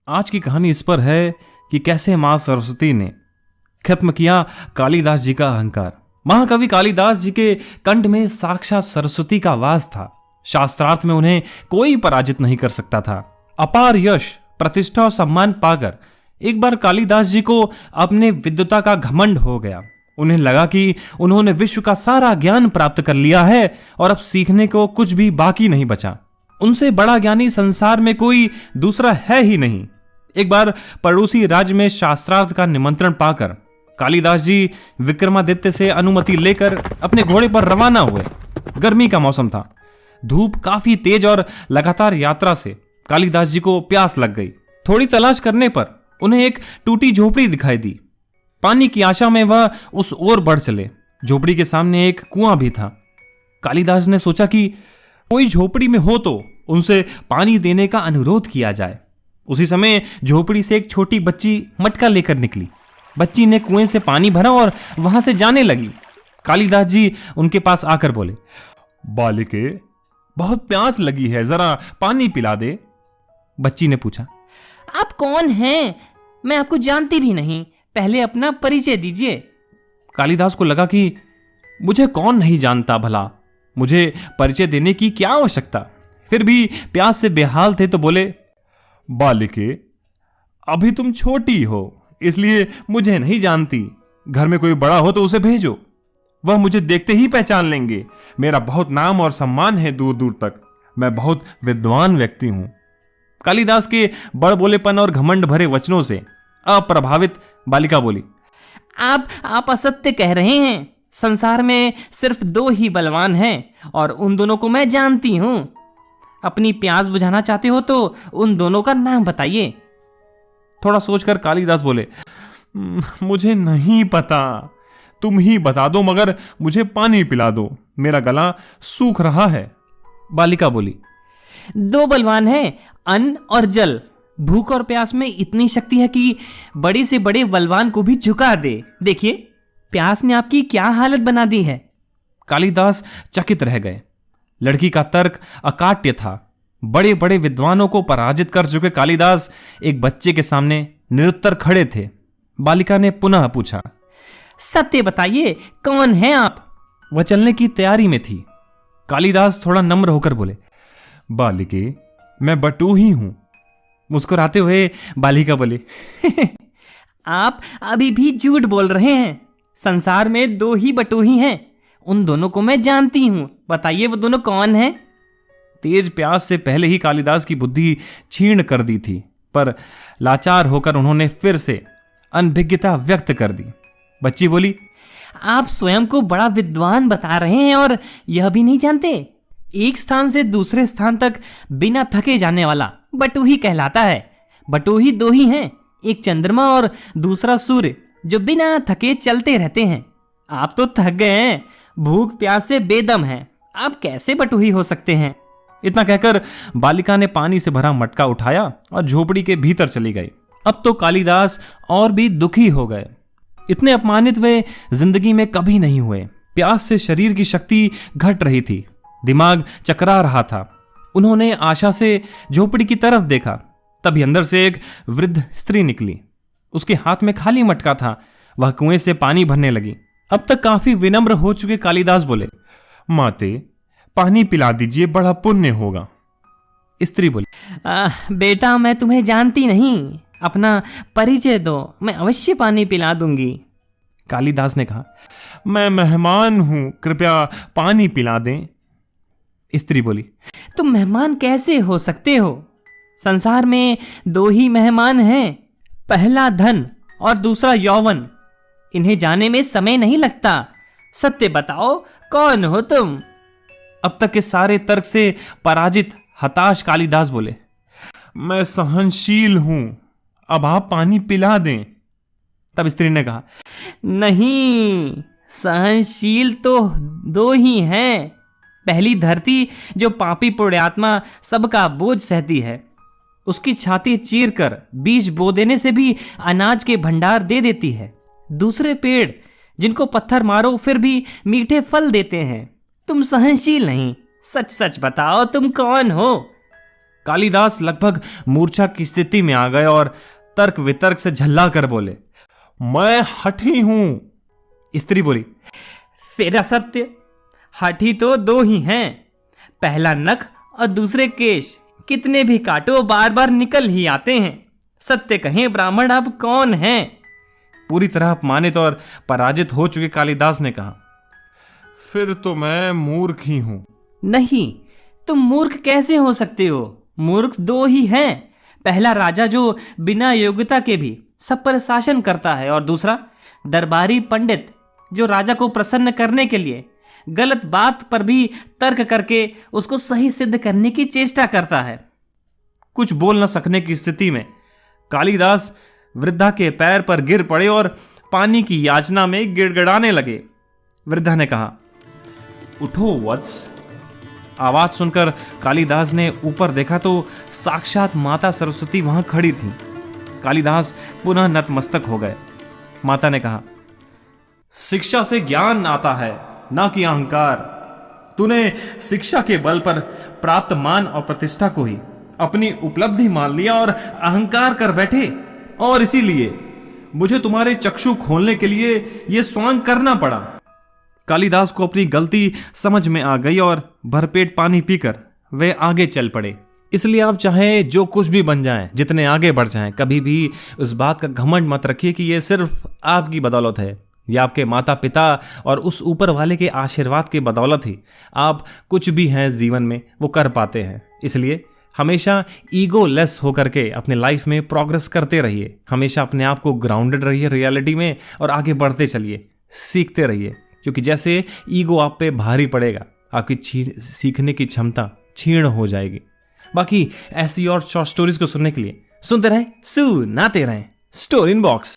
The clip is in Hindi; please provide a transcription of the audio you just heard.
आज की कहानी इस पर है कि कैसे मां सरस्वती ने खत्म किया कालिदास जी का अहंकार। महाकवि कालिदास जी के कंठ में साक्षात सरस्वती का वास था। शास्त्रार्थ में उन्हें कोई पराजित नहीं कर सकता था। अपार यश, प्रतिष्ठा और सम्मान पाकर एक बार कालिदास जी को अपने विद्वता का घमंड हो गया। उन्हें लगा कि उन्होंने विश्व का सारा ज्ञान प्राप्त कर लिया है और अब सीखने को कुछ भी बाकी नहीं बचा। उनसे बड़ा ज्ञानी संसार में कोई दूसरा है ही नहीं। एक बार पड़ोसी राज्य में शास्त्रार्थ का निमंत्रण पाकर कालिदास जी विक्रमादित्य से अनुमति लेकर अपने घोड़े पर रवाना हुए। गर्मी का मौसम था। धूप काफी तेज और लगातार यात्रा से कालिदास जी को प्यास लग गई। थोड़ी तलाश करने पर उन्हें एक टूटी झोपड़ी दिखाई दी। पानी की आशा में वह उस ओर बढ़ चले। झोपड़ी के सामने एक कुआं भी था। कालिदास ने सोचा कि कोई झोपड़ी में हो तो उनसे पानी देने का अनुरोध किया जाए। उसी समय झोपड़ी से एक छोटी बच्ची मटका लेकर निकली। बच्ची ने कुएं से पानी भरा और वहां से जाने लगी। कालिदास जी उनके पास आकर बोले, बालिके, बहुत प्यास लगी है, जरा पानी पिला दे। बच्ची ने पूछा, आप कौन हैं? मैं आपको जानती भी नहीं, पहले अपना परिचय दीजिए। कालिदास को लगा कि मुझे कौन नहीं जानता भला, मुझे परिचय देने की क्या आवश्यकता। फिर भी प्यास से बेहाल थे तो बोले, बालिके, अभी तुम छोटी हो इसलिए मुझे नहीं जानती। घर में कोई बड़ा हो तो उसे भेजो, वह मुझे देखते ही पहचान लेंगे। मेरा बहुत नाम और सम्मान है दूर दूर तक। मैं बहुत विद्वान व्यक्ति हूं। कालिदास के बड़बोलेपन और घमंड भरे वचनों से अप्रभावित बालिका बोली, आप असत्य कह रहे हैं। संसार में सिर्फ 2 ही बलवान हैं और उन दोनों को मैं जानती हूं। अपनी प्यास बुझाना चाहते हो तो उन दोनों का नाम बताइए। थोड़ा सोचकर कालिदास बोले, मुझे नहीं पता, तुम ही बता दो, मगर मुझे पानी पिला दो, मेरा गला सूख रहा है। बालिका बोली, 2 बलवान हैं, अन्न और जल। भूख और प्यास में इतनी शक्ति है कि बड़े से बड़े बलवान को भी झुका दे। देखिए, प्यास ने आपकी क्या हालत बना दी है। कालिदास चकित रह गए। लड़की का तर्क अकाट्य था। बड़े बड़े विद्वानों को पराजित कर चुके कालिदास एक बच्चे के सामने निरुत्तर खड़े थे। बालिका ने पुनः पूछा, सत्य बताइए, कौन हैं आप? वह चलने की तैयारी में थी। कालिदास थोड़ा नम्र होकर बोले, बालिके, मैं बटू ही हूं। मुस्कुराते हुए बालिका बोली, आप अभी भी झूठ बोल रहे हैं। संसार में 2 ही बटोही हैं, उन दोनों को मैं जानती हूं। बताइए वो दोनों कौन हैं? तेज प्यास से पहले ही कालिदास की बुद्धि क्षीण कर दी थी, पर लाचार होकर उन्होंने फिर से अनभिज्ञता व्यक्त कर दी। बच्ची बोली, आप स्वयं को बड़ा विद्वान बता रहे हैं और यह भी नहीं जानते। एक स्थान से दूसरे स्थान तक बिना थके जाने वाला बटोही कहलाता है। बटोही 2 ही हैं, एक चंद्रमा और दूसरा सूर्य, जो बिना थके चलते रहते हैं। आप तो थक गए हैं, भूख प्यास से बेदम हैं। आप कैसे बटोही हो सकते हैं? इतना कहकर बालिका ने पानी से भरा मटका उठाया और झोपड़ी के भीतर चली गई। अब तो कालिदास और भी दुखी हो गए। इतने अपमानित वे जिंदगी में कभी नहीं हुए। प्यास से शरीर की शक्ति घट रही थी, दिमाग चकरा रहा था। उन्होंने आशा से झोपड़ी की तरफ देखा, तभी अंदर से एक वृद्ध स्त्री निकली। उसके हाथ में खाली मटका था। वह कुएं से पानी भरने लगी। अब तक काफी विनम्र हो चुके कालिदास बोले, माते, पानी पिला दीजिए, बड़ा पुण्य होगा। स्त्री बोली, बेटा, मैं तुम्हें जानती नहीं, अपना परिचय दो, मैं अवश्य पानी पिला दूंगी। कालिदास ने कहा, मैं मेहमान हूं, कृपया पानी पिला दें। स्त्री बोली, तुम मेहमान कैसे हो सकते हो? संसार में 2 ही मेहमान हैं, पहला धन और दूसरा यौवन। इन्हें जाने में समय नहीं लगता। सत्य बताओ, कौन हो तुम? अब तक के सारे तर्क से पराजित हताश कालिदास बोले, मैं सहनशील हूं, अब आप पानी पिला दें। तब स्त्री ने कहा, नहीं, सहनशील तो 2 ही हैं। पहली धरती, जो पापी पुण्यात्मा सबका बोझ सहती है, उसकी छाती चीरकर बीज बो देने से भी अनाज के भंडार दे देती है। दूसरे पेड़, जिनको पत्थर मारो फिर भी मीठे फल देते हैं। तुम सहनशील नहीं। सच सच बताओ, तुम कौन हो? कालिदास लगभग मूर्छा की स्थिति में आ गए और तर्क वितर्क से झल्ला कर बोले, मैं हठी हूं। स्त्री बोली, फिर असत्य। हठी तो दो ही हैं, पहला नख और दूसरे केश। कितने भी काटो बार बार निकल ही आते हैं। सत्य कहें ब्राह्मण, अब कौन है? पूरी तरह अपमानित और पराजित हो चुके कालिदास ने कहा, फिर तो मैं मूर्ख ही हूं। नहीं, तुम मूर्ख कैसे हो सकते हो? मूर्ख दो ही हैं, पहला राजा जो बिना योग्यता के भी सब पर शासन करता है, और दूसरा दरबारी पंडित जो राजा को प्रसन्न करने के लिए गलत बात पर भी तर्क करके उसको सही सिद्ध करने की चेष्टा करता है। कुछ बोल न सकने की स्थिति में कालिदास वृद्धा के पैर पर गिर पड़े और पानी की याचना में गिड़गिड़ाने लगे। वृद्धा ने कहा, उठो वत्स। आवाज सुनकर कालिदास ने ऊपर देखा तो साक्षात माता सरस्वती वहां खड़ी थी। कालिदास पुनः नतमस्तक हो गए। माता ने कहा, शिक्षा से ज्ञान आता है, ना कि अहंकार। तूने शिक्षा के बल पर प्राप्त मान और प्रतिष्ठा को ही अपनी उपलब्धि मान लिया और अहंकार कर बैठे, और इसीलिए मुझे तुम्हारे चक्षु खोलने के लिए यह स्वांग करना पड़ा। कालिदास को अपनी गलती समझ में आ गई और भरपेट पानी पीकर वे आगे चल पड़े। इसलिए आप चाहे जो कुछ भी बन जाएं, जितने आगे बढ़ जाएं, कभी भी उस बात का घमंड मत रखिए कि यह सिर्फ आपकी बदौलत है। यह आपके माता पिता और उस ऊपर वाले के आशीर्वाद के बदौलत ही आप कुछ भी हैं जीवन में वो कर पाते हैं। इसलिए हमेशा ईगो लेस होकर के अपने लाइफ में प्रोग्रेस करते रहिए। हमेशा अपने आप को ग्राउंडेड रहिए रियलिटी में और आगे बढ़ते चलिए, सीखते रहिए, क्योंकि जैसे ईगो आप पे भारी पड़ेगा आपकी सीखने की क्षमता क्षीण हो जाएगी। बाकी ऐसी और शॉर्ट स्टोरीज को सुनने के लिए सुनते रहें, सुनाते रहें स्टोरी इन बॉक्स।